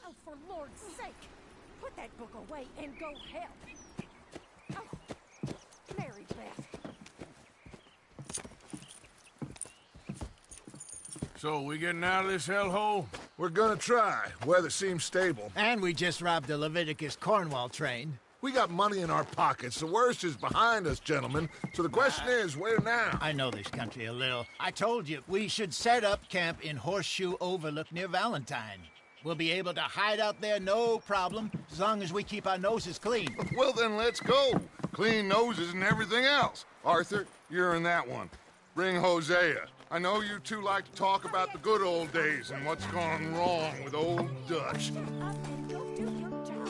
Oh, for Lord's sake! Put that book away and go help! Oh, Mary Beth. So, we getting out of this hellhole? We're gonna try. Weather seems stable. And we just robbed the Leviticus Cornwall train. We got money in our pockets. The worst is behind us, gentlemen. So the question is, where now? I know this country a little. I told you, we should set up camp in Horseshoe Overlook near Valentine. We'll be able to hide out there, no problem, as long as we keep our noses clean. Well, then let's go. Clean noses and everything else. Arthur, you're in that one. Bring Hosea. I know you two like to talk about the good old days and what's gone wrong with old Dutch. Up and go do your job.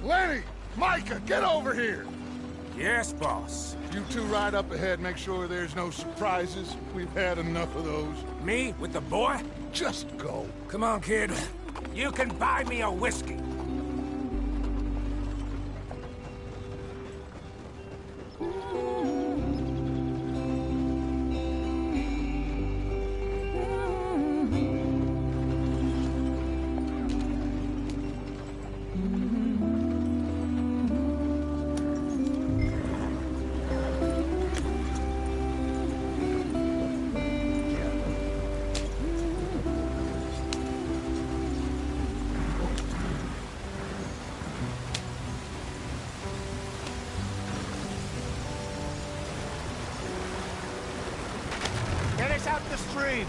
Lenny! Micah, get over here! Yes, boss. You two ride up ahead, make sure there's no surprises. We've had enough of those. Me with the boy? Just go. Come on, kid. You can buy me a whiskey. breathe.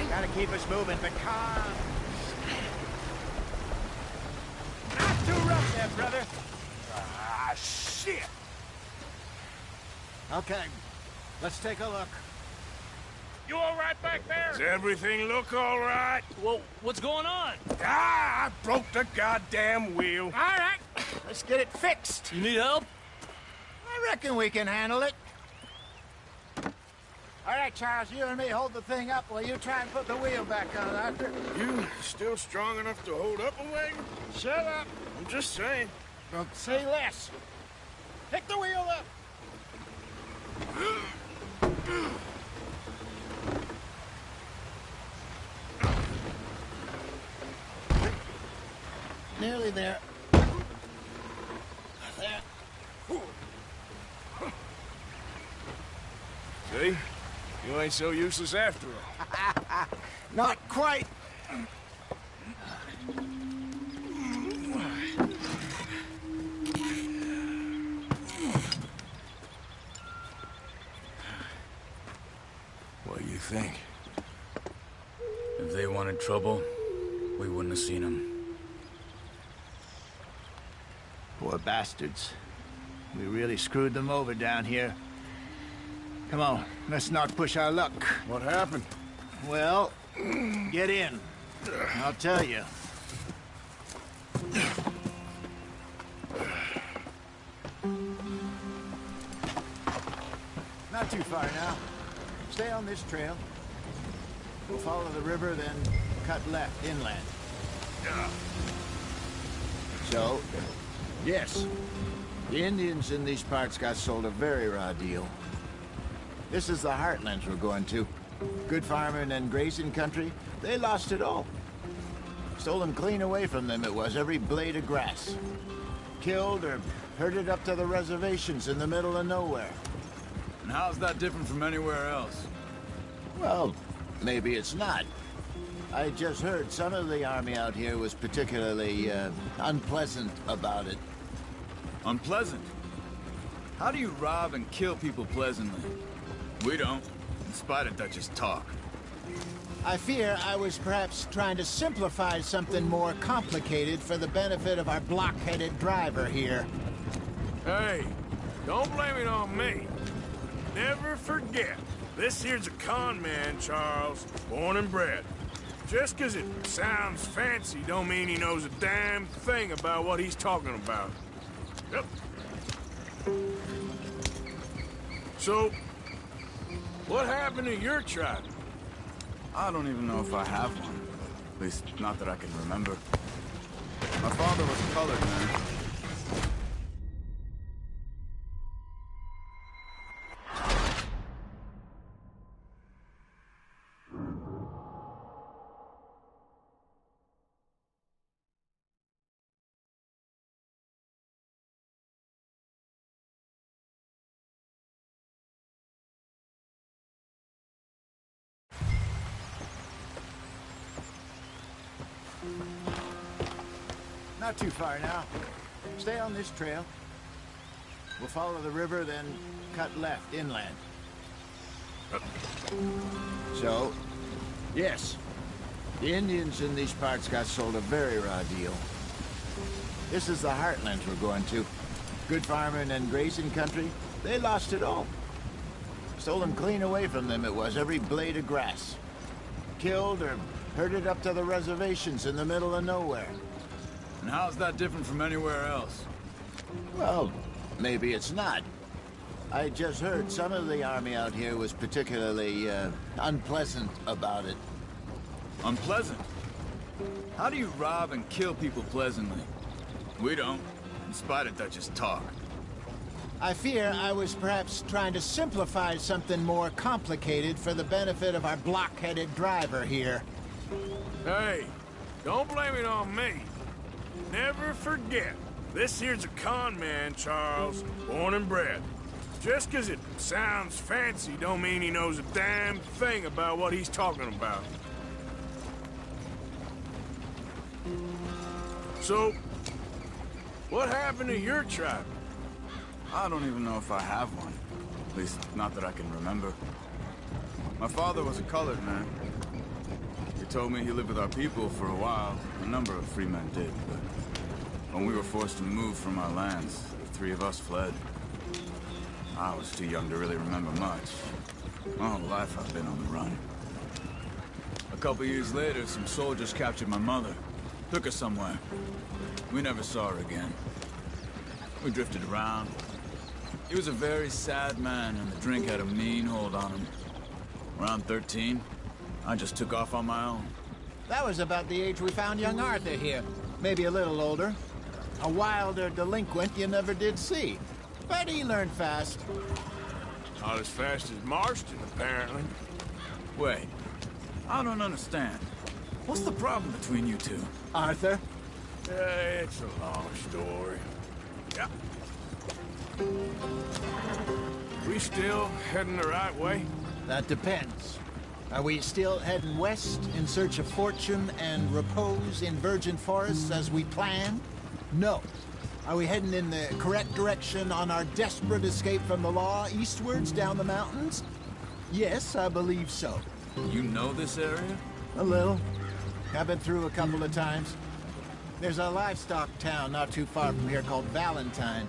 Gotta keep us moving, but calm. Not too rough there, brother. Ah, shit! Okay, let's take a look. You all right back there? Does everything look all right? Well, what's going on? Ah, I broke the goddamn wheel. All right, let's get it fixed. You need help? I reckon we can handle it. All right, Charles, you and me hold the thing up while you try and put the wheel back on, Arthur. You still strong enough to hold up a wagon? Shut up. I'm just saying. Don't say less. Pick the wheel up. Nearly there. There. See? You ain't so useless after all. Not quite. What do you think? If they wanted trouble, we wouldn't have seen them. Poor bastards. We really screwed them over down here. Come on, let's not push our luck. What happened? Well, get in. I'll tell you. Not too far now. Stay on this trail. We'll follow the river, then cut left inland. So, yes, the Indians in these parts got sold a very raw deal. This is the heartlands we're going to. Good farming and grazing country, they lost it all. Stolen clean away from them it was, every blade of grass. Killed or herded up to the reservations in the middle of nowhere. And how's that different from anywhere else? Well, maybe it's not. I just heard some of the army out here was particularly unpleasant about it. Unpleasant? How do you rob and kill people pleasantly? We don't, in spite of Dutch's talk. I fear I was perhaps trying to simplify something more complicated for the benefit of our block-headed driver here. Hey, don't blame it on me. Never forget, this here's a con man, Charles, born and bred. Just 'cause it sounds fancy don't mean he knows a damn thing about what he's talking about. Yep. So, what happened to your tribe? I don't even know if I have one. At least, not that I can remember. My father was a colored man. Not too far now. Stay on this trail. We'll follow the river, then cut left inland. So, yes, the Indians in these parts got sold a very raw deal. This is the heartlands we're going to. Good farming and grazing country, they lost it all. Stolen clean away from them it was, every blade of grass. Killed or herded up to the reservations in the middle of nowhere. And how's that different from anywhere else? Well, maybe it's not. I just heard some of the army out here was particularly unpleasant about it. Unpleasant? How do you rob and kill people pleasantly? We don't, in spite of Dutch's talk. I fear I was perhaps trying to simplify something more complicated for the benefit of our block-headed driver here. Hey, don't blame it on me. Never forget, this here's a con man, Charles, born and bred. Just 'cause it sounds fancy don't mean he knows a damn thing about what he's talking about. So, what happened to your tribe? I don't even know if I have one. At least, not that I can remember. My father was a colored man. He told me he lived with our people for a while. A number of free men did, but when we were forced to move from our lands, the three of us fled. I was too young to really remember much. My whole life I've been on the run. A couple years later, some soldiers captured my mother. Took her somewhere. We never saw her again. We drifted around. He was a very sad man, and the drink had a mean hold on him. Around 13, I just took off on my own. That was about the age we found young Arthur here. Maybe a little older. A wilder delinquent you never did see. But he learned fast. Not as fast as Marston, apparently. Wait, I don't understand. What's the problem between you two? Arthur? It's a long story. Yeah. We still heading the right way? That depends. Are we still heading west in search of fortune and repose in virgin forests as we planned? No. Are we heading in the correct direction on our desperate escape from the law eastwards down the mountains? Yes, I believe so. You know this area? A little. I've been through a couple of times. There's a livestock town not too far from here called Valentine.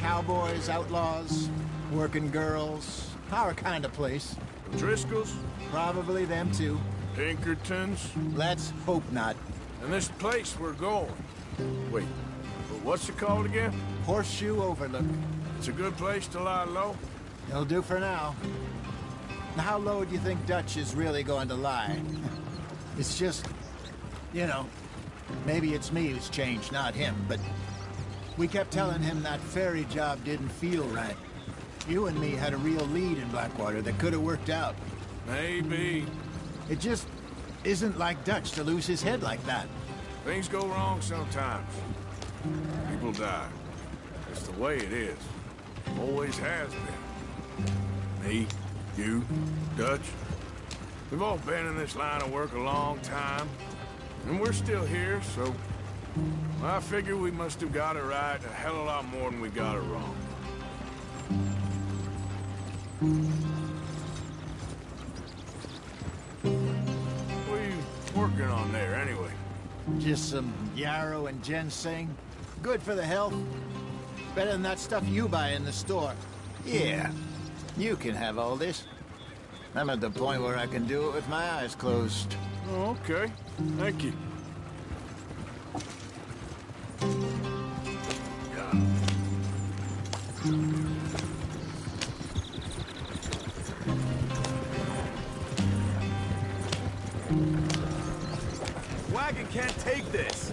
Cowboys, outlaws, working girls, our kind of place. Driscoll's? Probably them too. Pinkertons? Let's hope not. And this place we're going. Wait, what's it called again? Horseshoe Overlook. It's a good place to lie low? It'll do for now. Now, how low do you think Dutch is really going to lie? It's just, you know, maybe it's me who's changed, not him, but we kept telling him that ferry job didn't feel right. You and me had a real lead in Blackwater that could have worked out. Maybe. It just isn't like Dutch to lose his head like that. Things go wrong sometimes. People die. It's the way it is. Always has been. Me, you, Dutch. We've all been in this line of work a long time. And we're still here, so I figure we must have got it right a hell of a lot more than we got it wrong. What are you working on there, anyway? Just some yarrow and ginseng. Good for the health. Better than that stuff you buy in the store. Yeah, you can have all this. I'm at the point where I can do it with my eyes closed. Oh, okay. Thank you. Wagon can't take this.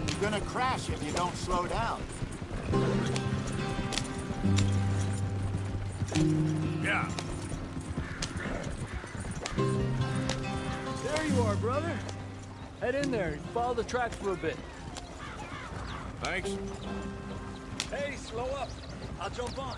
You're gonna crash if you don't slow down. Yeah. There you are, brother. Head in there and follow the tracks for a bit. Thanks. Hey, slow up. I'll jump on.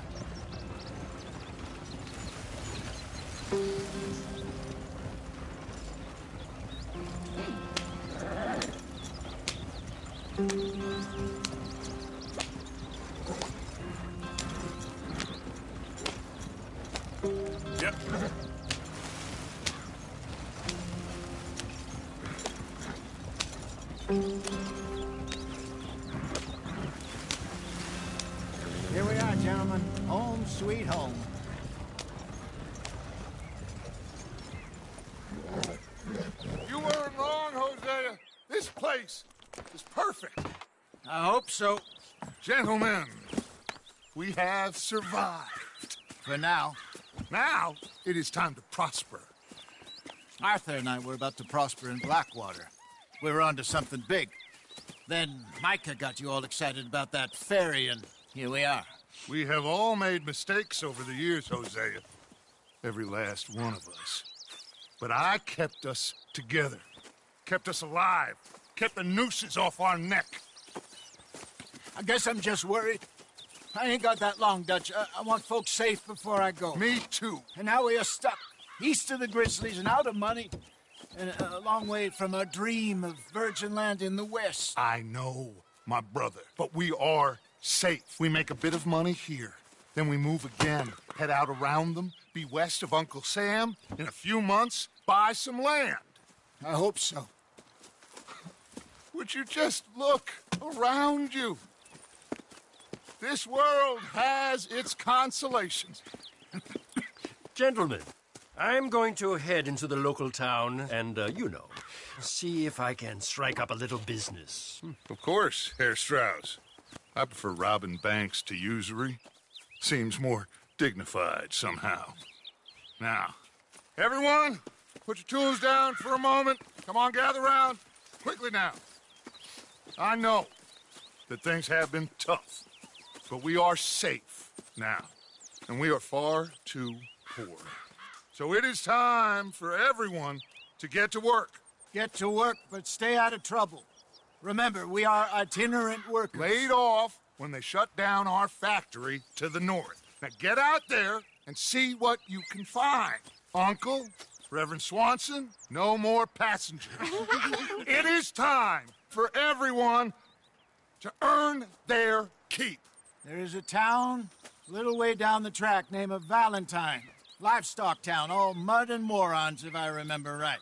Yep. Here we are, gentlemen. Home sweet home. You weren't wrong, Hosea. This place is perfect. I hope so. Gentlemen, we have survived. For now. Now, it is time to prosper. Arthur and I were about to prosper in Blackwater. We were onto something big. Then Micah got you all excited about that ferry, and here we are. We have all made mistakes over the years, Hosea. Every last one of us. But I kept us together. Kept us alive. Kept the nooses off our neck. I guess I'm just worried. I ain't got that long, Dutch. I want folks safe before I go. Me too. And now we are stuck, east of the Grizzlies and out of money. and a long way from our dream of virgin land in the west. I know, my brother, but we are safe. We make a bit of money here. Then we move again, head out around them, be west of Uncle Sam. In a few months, buy some land. I hope so. Would you just look around you? This world has its consolations. Gentlemen, I'm going to head into the local town and, see if I can strike up a little business. Of course, Herr Strauss. I prefer robbing banks to usury. Seems more dignified somehow. Now, everyone, put your tools down for a moment. Come on, gather round. Quickly now. I know that things have been tough, but we are safe now, and we are far too poor. So it is time for everyone to get to work. Get to work, but stay out of trouble. Remember, we are itinerant workers. Laid off when they shut down our factory to the north. Now get out there and see what you can find. Uncle, Reverend Swanson, no more passengers. It is time for everyone to earn their keep. There is a town a little way down the track named Valentine. Livestock town, all mud and morons, if I remember right.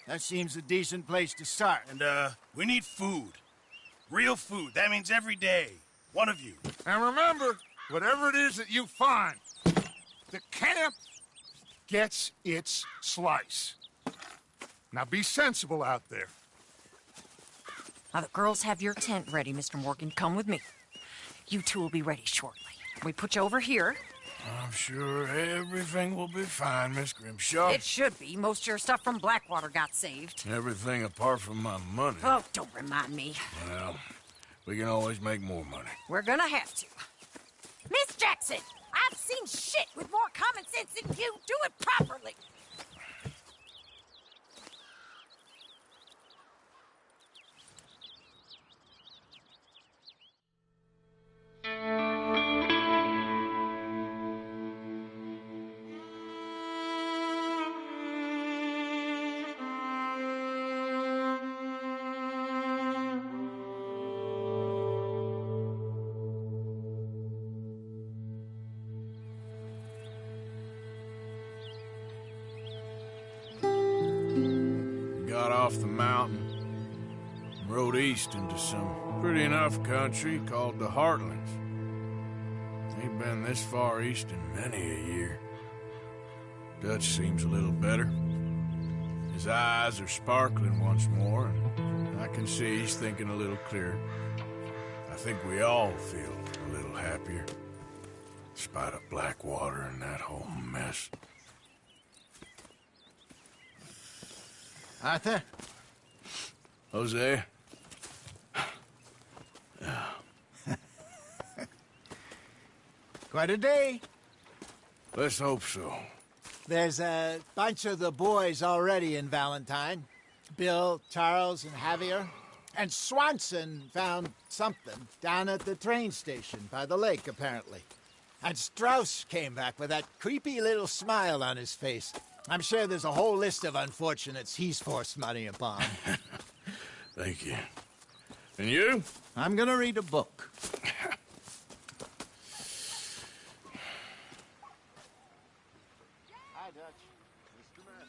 That seems a decent place to start. And, we need food. Real food. That means every day. One of you. And remember, whatever it is that you find, the camp gets its slice. Now be sensible out there. Now, the girls have your tent ready, Mr. Morgan. Come with me. You two will be ready shortly. We put you over here. I'm sure everything will be fine, Miss Grimshaw. It should be. Most of your stuff from Blackwater got saved. Everything apart from my money. Oh, don't remind me. Well, we can always make more money. We're gonna have to. Miss Jackson, I've seen shit with more common sense than you. Do it properly. Got off the mountain, rode east into some pretty enough country called the Heartlands. Ain't been this far east in many a year. Dutch seems a little better. His eyes are sparkling once more, and I can see he's thinking a little clearer. I think we all feel a little happier, in spite of Blackwater and that whole mess. Arthur? Jose? Quite a day. Let's hope so. There's a bunch of the boys already in Valentine. Bill, Charles, and Javier. And Swanson found something down at the train station by the lake, apparently. And Strauss came back with that creepy little smile on his face. I'm sure there's a whole list of unfortunates he's forced money upon. Thank you. And you? I'm gonna read a book. Hi, Dutch. Mr. Matt.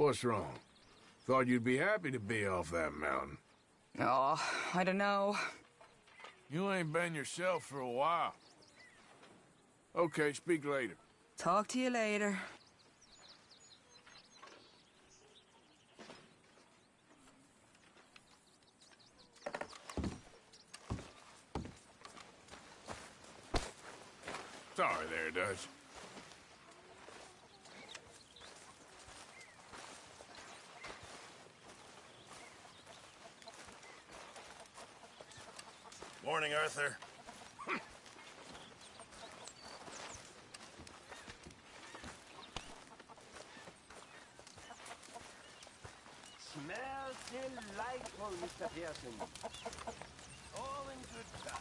what's wrong? Thought you'd be happy to be off that mountain. Oh, I don't know. You ain't been yourself for a while. Okay, speak later. Talk to you later. Sorry there, Dutch. Morning, Arthur. Smells delightful, Mr. Pearson. All in good time.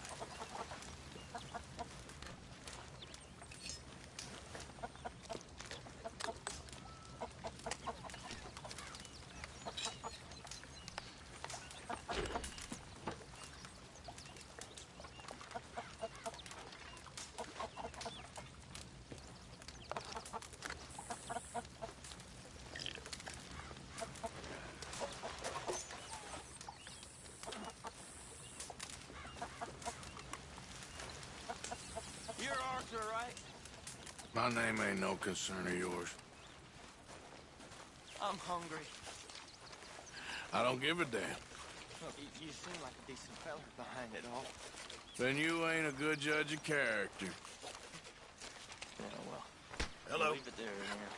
You're Arthur, right? My name ain't no concern of yours. I'm hungry. I don't give a damn. Look, you seem like a decent fella behind it all. Then you ain't a good judge of character. Yeah, well. Hello. Leave it there, yeah.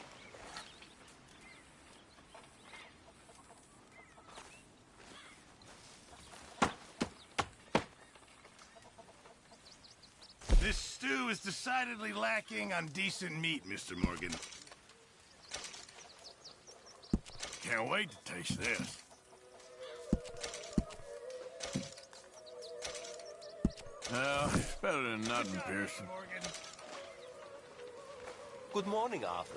This stew is decidedly lacking on decent meat, Mr. Morgan. Can't wait to taste this. Well, it's better than nothing, Pearson. Morgan. Good morning, Arthur.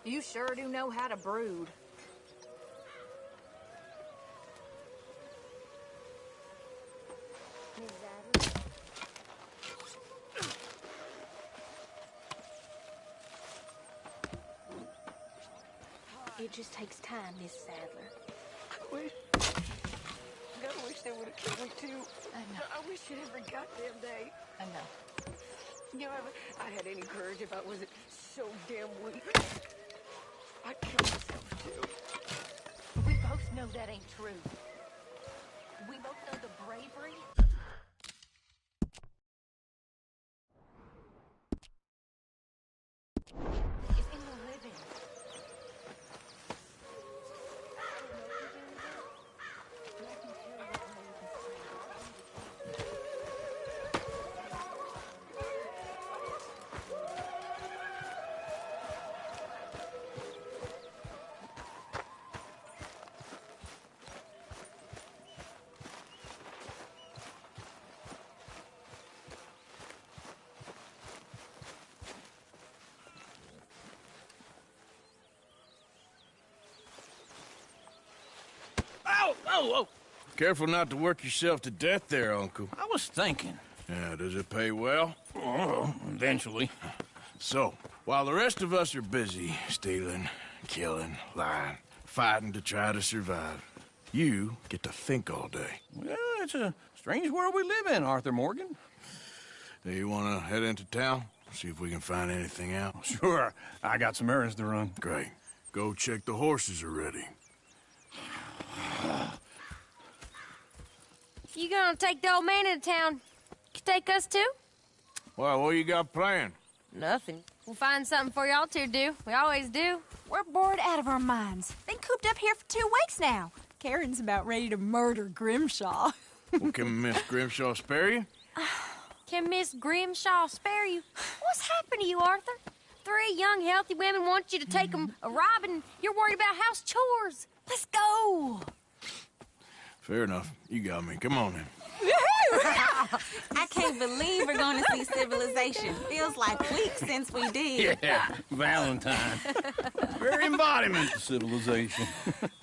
You sure do know how to brood. It just takes time, Miss Sadler. I wish they would have killed me too. I know. I wish it every goddamn day. I know. You know, if I had any courage, if I wasn't so damn weak, I'd kill myself too. We both know that ain't true. We both know the bravery. Is in the living. Oh! Careful not to work yourself to death there, Uncle. I was thinking. Yeah, does it pay well? Oh, eventually. So, while the rest of us are busy stealing, killing, lying, fighting to try to survive, you get to think all day. Well, it's a strange world we live in, Arthur Morgan. Hey, you want to head into town? See if we can find anything out? Sure. I got some errands to run. Great. Go check the horses are ready. you gonna take the old man into town, you take us too? Well, what you got planned? Nothing. We'll find something for y'all to do. We always do. We're bored out of our minds. Been cooped up here for 2 weeks now. Karen's about ready to murder Grimshaw. Well, can Miss Grimshaw spare you? Can Miss Grimshaw spare you? What's happened to you, Arthur? 3 young, healthy women want you to take them a robbing. You're worried about house chores. Let's go. Fair enough. You got me. Come on then. I can't believe we're going to see civilization. Feels like weeks since we did. Yeah, Valentine. Very embodiment of civilization.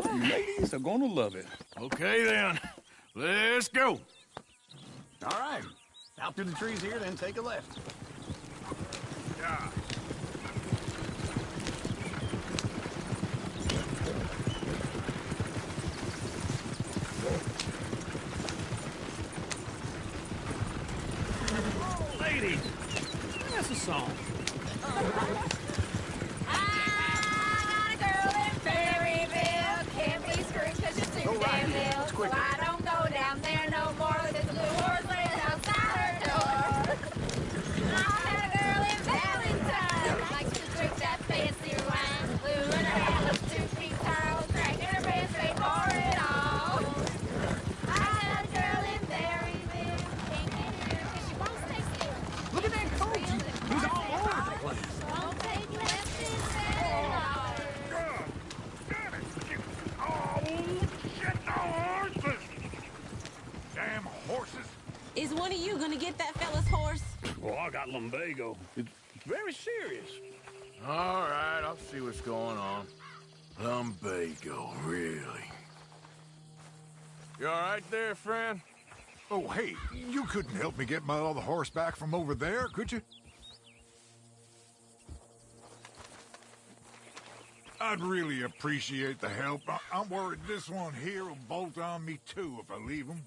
Ladies are gonna love it. Okay then. Let's go. All right. Out through the trees here, then take a left. Yeah. Ladies, that's a song. I got a girl in Berryville. Can't be screwed 'cause you're too damn ill. So I don't go down there no more with this blue horse laying outside her door. I had a girl in Valentine. Likes to drink that fancy wine. Blue in her hair, looks 2 feet tall. Cracking her pants straight for it all. I had a girl in Berryville. Can't get her 'cause she won't stay still. Look at that coach. He's all over the place. Won't take less than $7. Damn horses. Is one of you going to get that fella's horse? Well, I got lumbago. It's very serious. All right, I'll see what's going on. Lumbago, really? You all right there, friend? Oh, hey, you couldn't help me get my other horse back from over there, could you? I'd really appreciate the help. I'm worried this one here will bolt on me too if I leave him.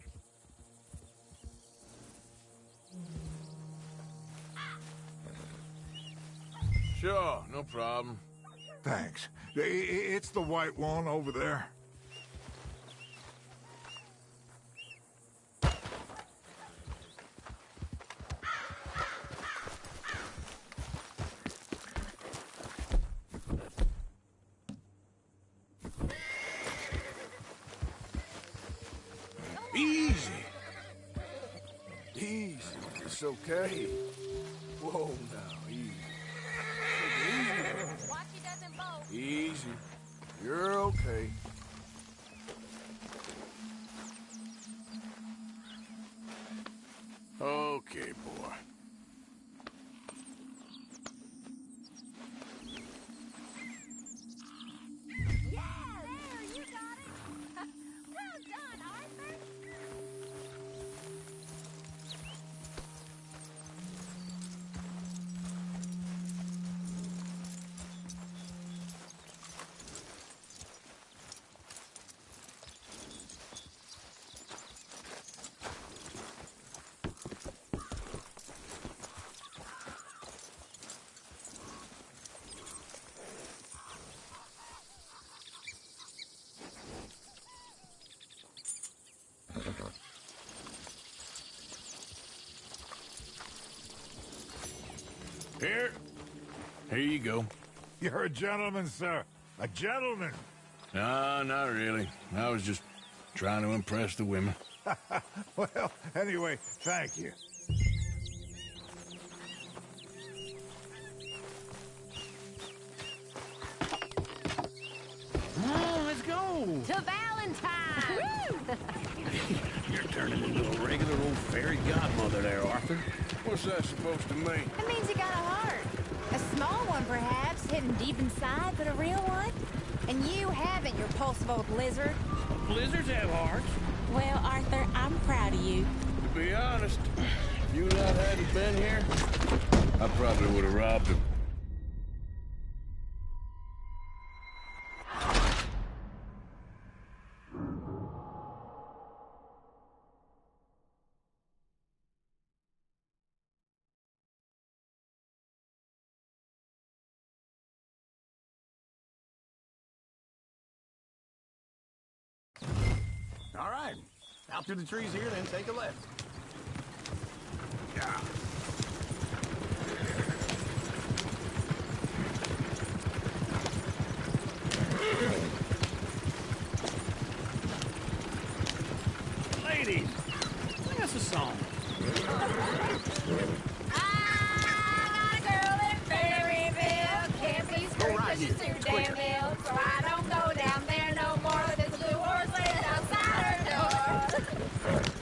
Sure, no problem. Thanks. It's the white one over there. Easy. Easy. It's okay. Whoa, now, easy. Watch he doesn't bolt. Easy. You're okay. Okay, boy. Yeah, there, you got it. Well done, Arthur. Here you go. You're a gentleman, sir. A gentleman. No, not really. I was just trying to impress the women. Well, anyway, thank you. Let's go. To Valentine! You're turning into a regular old fairy godmother there, Arthur. What's that supposed to mean? It means you got a heart. A small one, perhaps, hidden deep inside, but a real one. And you haven't, you repulsive old lizard. Blizzards have hearts. Well, Arthur, I'm proud of you. To be honest, if you lot hadn't been here, I probably would have robbed him. All right. Out through the trees here, then take a left. Yeah. Ladies, sing us a song. I got a girl in Ferryville. Can't be screwed 'cause she's too damn ill. So I don't go down there no more. There's a blue horse laid outside her door.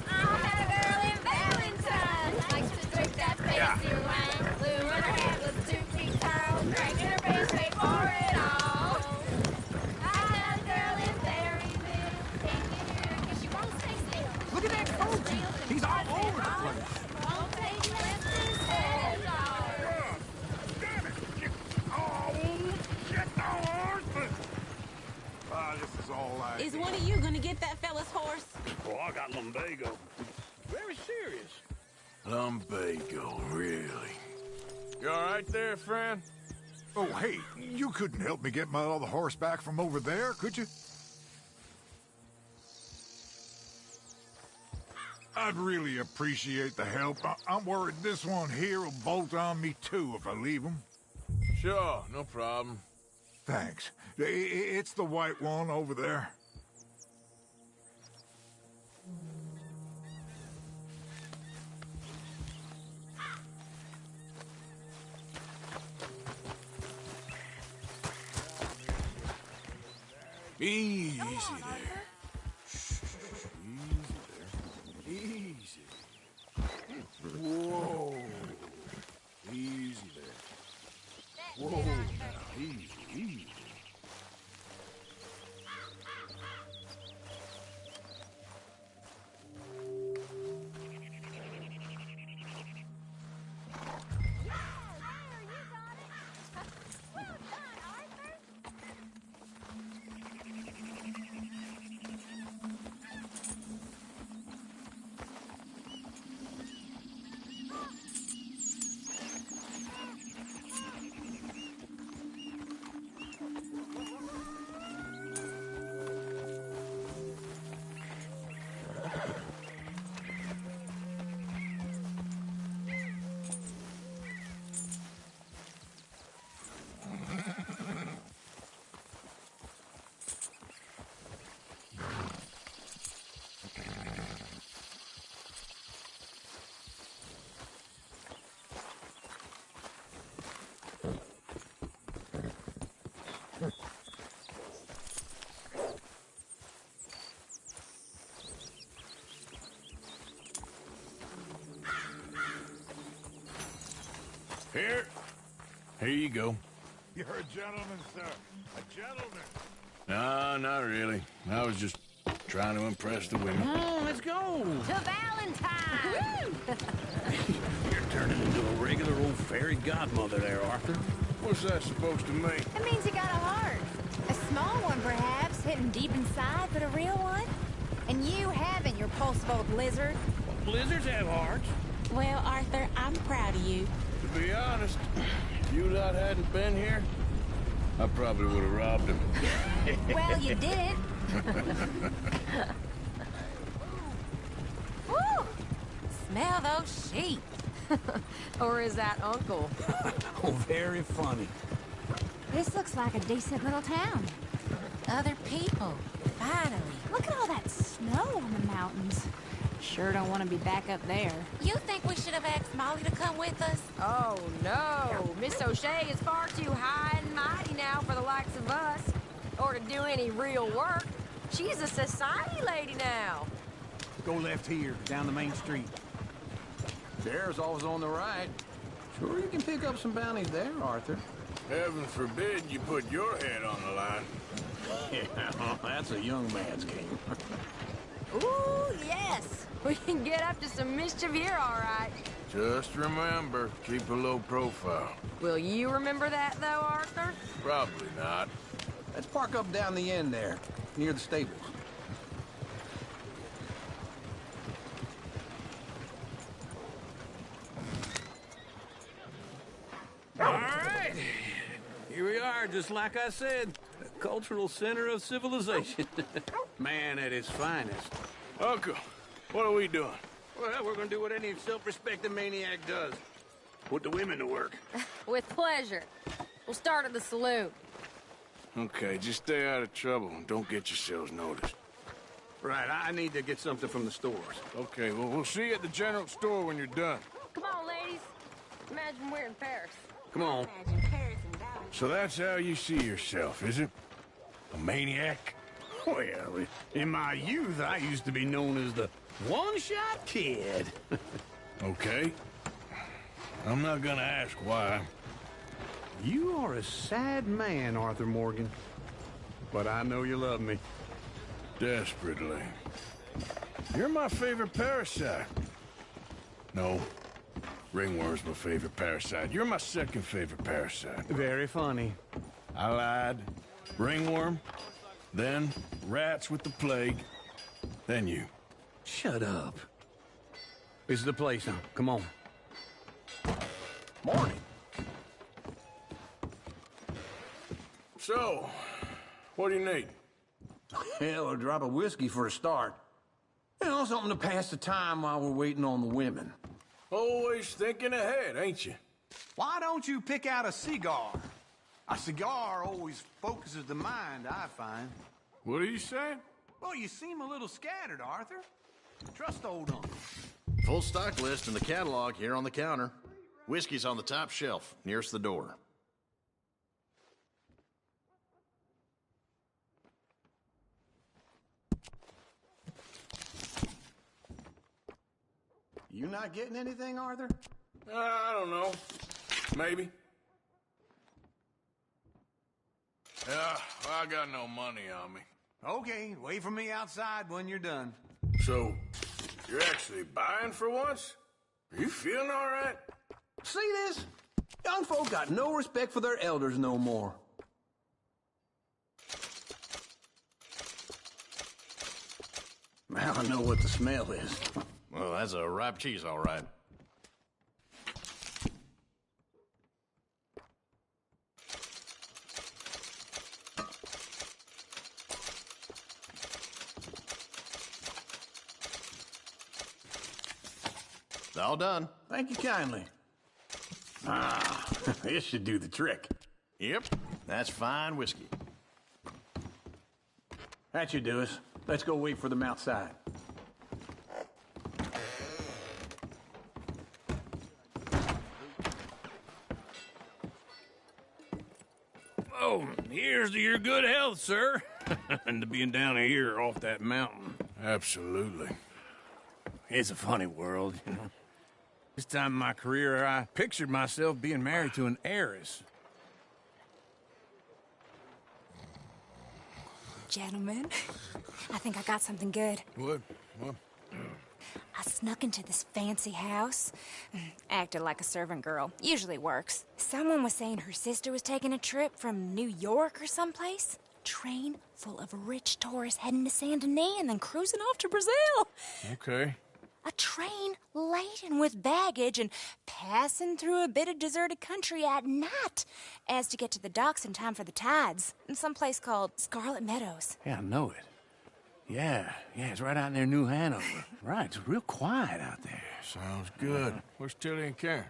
I had a girl in Valentine. Likes to drink that fancy wine. Blue in her head was 2 feet tall. Drinking her best, paid for it all. I had a girl in Ferryville. Can't get her 'cause she won't stay still. Look at that coach. He's all over the place. Won't take left his head off. Damn it! Get the horse! Ah, this is all I Is need. one of you gonna get that fella's horse? Oh, I got lumbago. Very serious. Lumbago, really? You all right there, friend? Oh, hey, you couldn't help me get my other horse back from over there, could you? I'd really appreciate the help. I'm worried this one here will bolt on me too if I leave him. Sure, no problem. Thanks. It's the white one over there. Easy there. Shh, easy there. Easy. Whoa. Easy there. Whoa, now, easy, easy. Here you go. You're a gentleman, sir. A gentleman. No, not really. I was just trying to impress the women. Oh, let's go. To Valentine! You're turning into a regular old fairy godmother there, Arthur. What's that supposed to mean? It means you got a heart. A small one, perhaps, hidden deep inside, but a real one. And you haven't, your pulsive old lizard. Blizzards have hearts. Well, Arthur, I'm proud of you. To be honest, if you lot hadn't been here, I probably would have robbed him. Well, you did. Woo! Smell those sheep. Or is that Uncle? Oh, very funny. This looks like a decent little town. Other people. Finally. Look at all that snow on the mountains. Sure don't want to be back up there. You think we should have asked Molly to come with us? Oh, no. Miss O'Shea is far too high and mighty now for the likes of us. Or to do any real work. She's a society lady now. Go left here, down the main street. There's always on the right. Sure, you can pick up some bounties there, Arthur. Heaven forbid you put your head on the line. Yeah, that's a young man's game. Ooh, yes. We can get up to some mischief here, all right. Just remember, keep a low profile. Will you remember that, though, Arthur? Probably not. Let's park up down the end there, near the stables. All right. Here we are, just like I said. The cultural center of civilization. Man at its finest. Uncle, What are we doing? Well, we're gonna do what any self-respecting maniac does. Put the women to work. With pleasure. We'll start at the saloon. Okay, just stay out of trouble and don't get yourselves noticed. Right, I need to get something from the stores. Okay, well, we'll see you at the general store when you're done. Come on, ladies. Imagine we're in Paris. Come on. So that's how you see yourself, is it? A maniac? Well, in my youth, I used to be known as the one-shot kid. Okay. I'm not gonna ask why. You are a sad man, Arthur Morgan. But I know you love me. Desperately. You're my favorite parasite. No. Ringworm's my favorite parasite. You're my second favorite parasite. Very funny. I lied. Ringworm, then rats with the plague, then you. Shut up. This is the place, huh? Come on. Morning. So, what do you need? Hell, a drop of whiskey for a start. You know, something to pass the time while we're waiting on the women. Always thinking ahead, ain't you? Why don't you pick out a cigar? A cigar always focuses the mind, I find. What are you saying? Well, you seem a little scattered, Arthur. Trust old uncle. Full stock list in the catalog here on the counter. Whiskey's on the top shelf, nearest the door. You not getting anything, Arthur? I don't know. Maybe. Yeah, I got no money on me. Okay, wait for me outside when you're done. So, you're actually buying for once? Are you feeling all right? See this? Young folk got no respect for their elders no more. Now I know what the smell is. Well, that's a ripe cheese, all right. All done. Thank you kindly. Ah, this should do the trick. Yep, that's fine whiskey. That should do us. Let's go wait for them outside. Oh, here's to your good health, sir. And to being down here off that mountain. Absolutely. It's a funny world, you know. This time in my career, I pictured myself being married to an heiress. Gentlemen, I think I got something good. What? I snuck into this fancy house. Acted like a servant girl. Usually works. Someone was saying her sister was taking a trip from New York or someplace. Train full of rich tourists heading to Saint Denis and then cruising off to Brazil. Okay. A train laden with baggage and passing through a bit of deserted country at night as to get to the docks in time for the tides in some place called Scarlet Meadows. Yeah, I know it. Yeah, it's right out near New Hanover. Right, it's real quiet out there. Sounds good. Where's Tilly and Karen?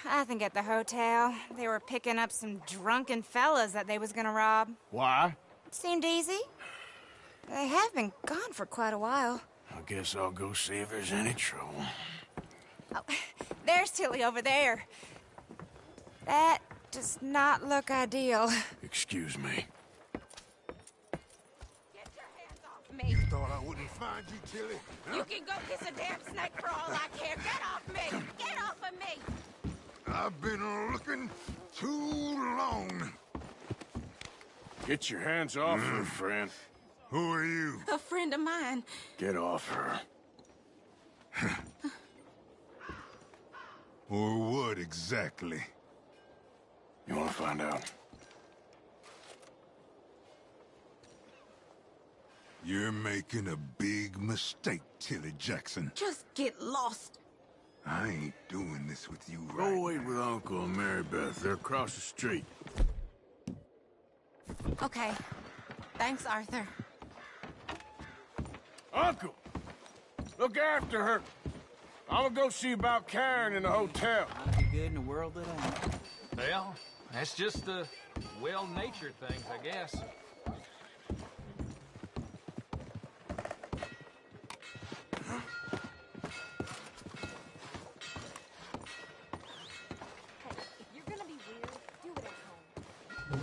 I think at the hotel. They were picking up some drunken fellas that they was gonna rob. Why? It seemed easy. They have been gone for quite a while. I guess I'll go see if there's any trouble. Oh, there's Tilly over there. That does not look ideal. Excuse me. Get your hands off me. Thought I wouldn't find you, Tilly. You can go kiss a damn snake for all I care. Get off me! Get off of me! I've been looking too long. Get your hands off her, friend. Who are you? A friend of mine. Get off her. Or what exactly? You want to find out? You're making a big mistake, Tilly Jackson. Just get lost. I ain't doing this with you Go right wait with Uncle and Mary Beth. They're across the street. Okay. Thanks, Arthur. Uncle! look after her. I'm gonna go see about Karen in the hotel. Might be good in a world that ain't. Well, that's just the well-natured things, I guess. If you're gonna be weird, do it at home.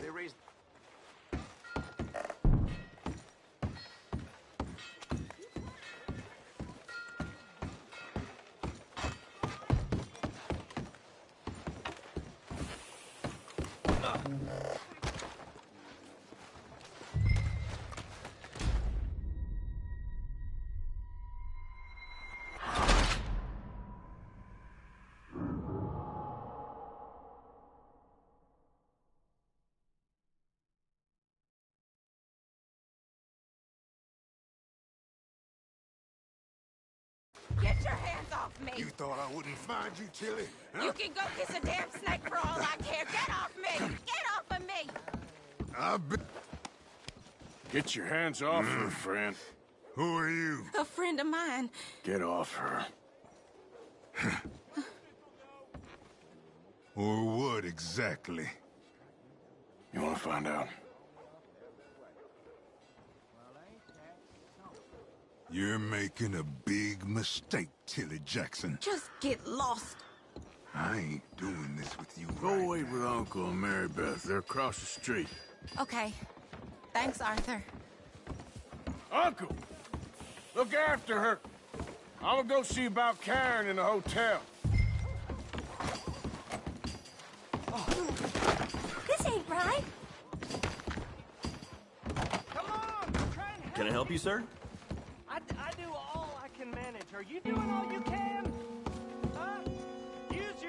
They raised... Get your hands off me! You thought I wouldn't find you, Tilly? Huh? You can go kiss a damn snake for all I care. Get off me! Get off of me! I've been... Get your hands off her, friend. Who are you? A friend of mine. Get off her. Or what exactly? You wanna find out? You're making a big mistake, Tilly Jackson. Just get lost. I ain't doing this with you. Go wait with Uncle and Mary Beth. They're across the street. Okay. Thanks, Arthur. Uncle! Look after her. I'm gonna go see about Karen in the hotel. This ain't right. Come on! Try and help. Can I help you, sir? I do all I can manage. Are you doing all you can? Huh? Use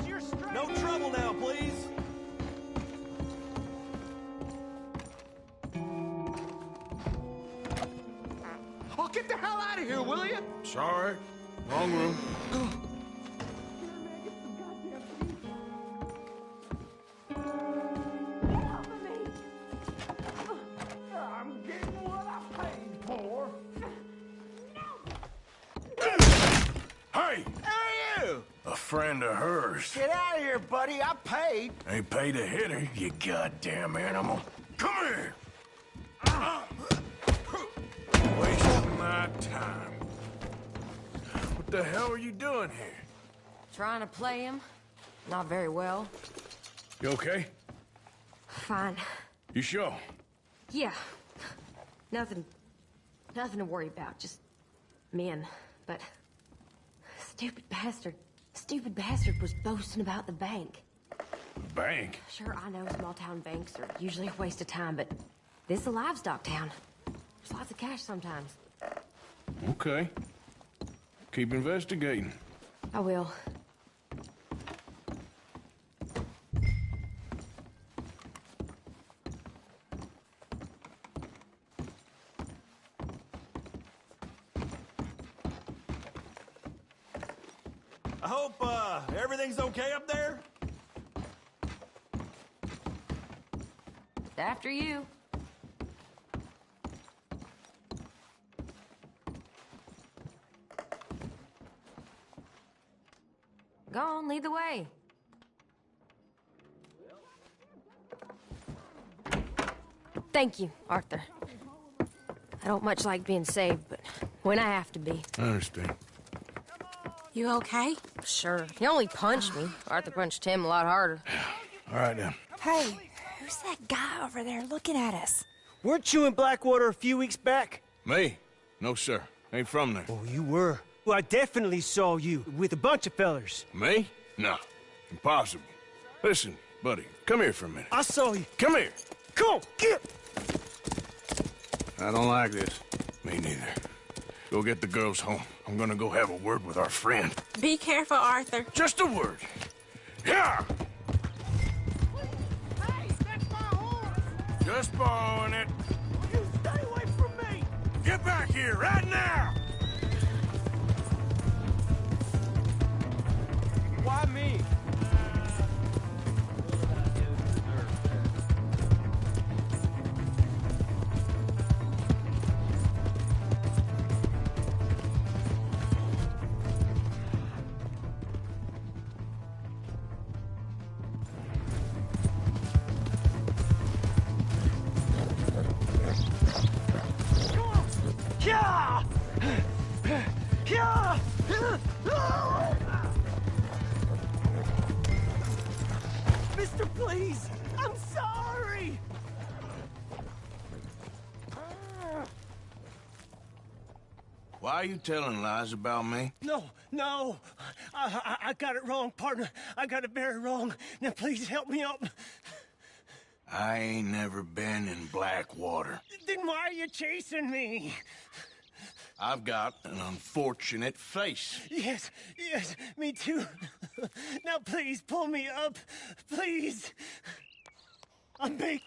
your strength. No trouble now, please. Oh, get the hell out of here, will you? Sorry. Wrong room. I'm getting what I paid for. Hey! Hey, you! A friend of hers. Get out of here, buddy. I paid. Ain't paid to hit her, you goddamn animal. Come here! Wasting my time. What the hell are you doing here? Trying to play him. Not very well. You okay? Fine. You sure? Yeah. Nothing to worry about. Just men. But stupid bastard was boasting about the bank. Bank? Sure, I know small town banks are usually a waste of time, but this is a livestock town. There's lots of cash sometimes. Okay. Keep investigating. I will. I hope, everything's okay up there? After you. Go on, lead the way. Thank you, Arthur. I don't much like being saved, but when I have to be. I understand. You okay? Sure. He only punched me. Arthur punched him a lot harder. All right, then. Hey, who's that guy over there looking at us? Weren't you in Blackwater a few weeks back? Me? No, sir. Ain't from there. Oh, you were. Well, I definitely saw you with a bunch of fellers. Me? No. Impossible. Listen, buddy, come here for a minute. I saw you. Come here. Come on, get! I don't like this. Me neither. Go get the girls home. I'm gonna go have a word with our friend. Be careful, Arthur. Just a word. Yeah! Hey, step on! Just borrowing it. You stay away from me! Get back here, right now! Why me? Yeah! Yeah! Mister, please! I'm sorry! Why are you telling lies about me? No. I got it wrong, partner. I got it very wrong. Now, please help me up. I ain't never been in Blackwater. Then why are you chasing me? I've got an unfortunate face. Yes, me too. Now, please, pull me up. Please. I'm big.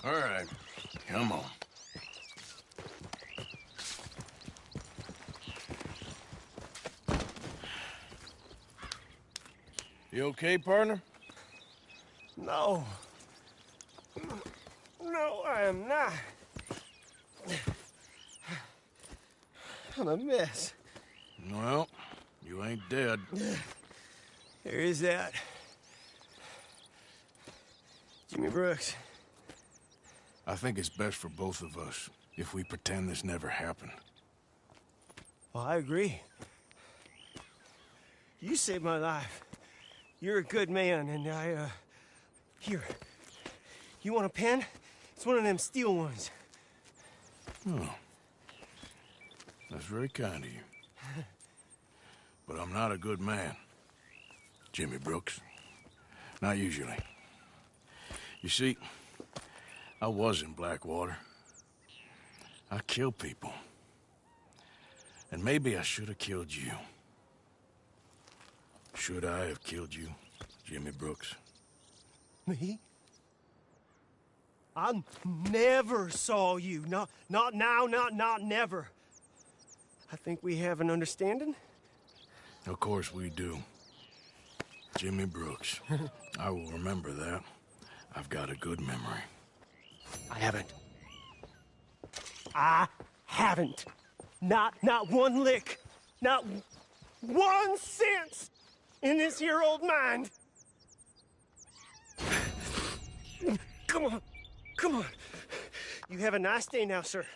All right, come on. You okay, partner? No, I am not. I'm a mess. Well, you ain't dead. There is that. Jimmy Brooks. I think it's best for both of us if we pretend this never happened. Well, I agree. You saved my life. You're a good man, and here. You want a pen? It's one of them steel ones. Oh. That's very kind of you. But I'm not a good man, Jimmy Brooks. Not usually. You see, I was in Blackwater. I killed people. And maybe I should have killed you. Should I have killed you, Jimmy Brooks? Me? I never saw you. Not now, not never. I think we have an understanding. Of course we do. Jimmy Brooks. I will remember that. I've got a good memory. I haven't. Not one lick. Not 1 cent in this here old mind. Come on. You have a nice day now, sir.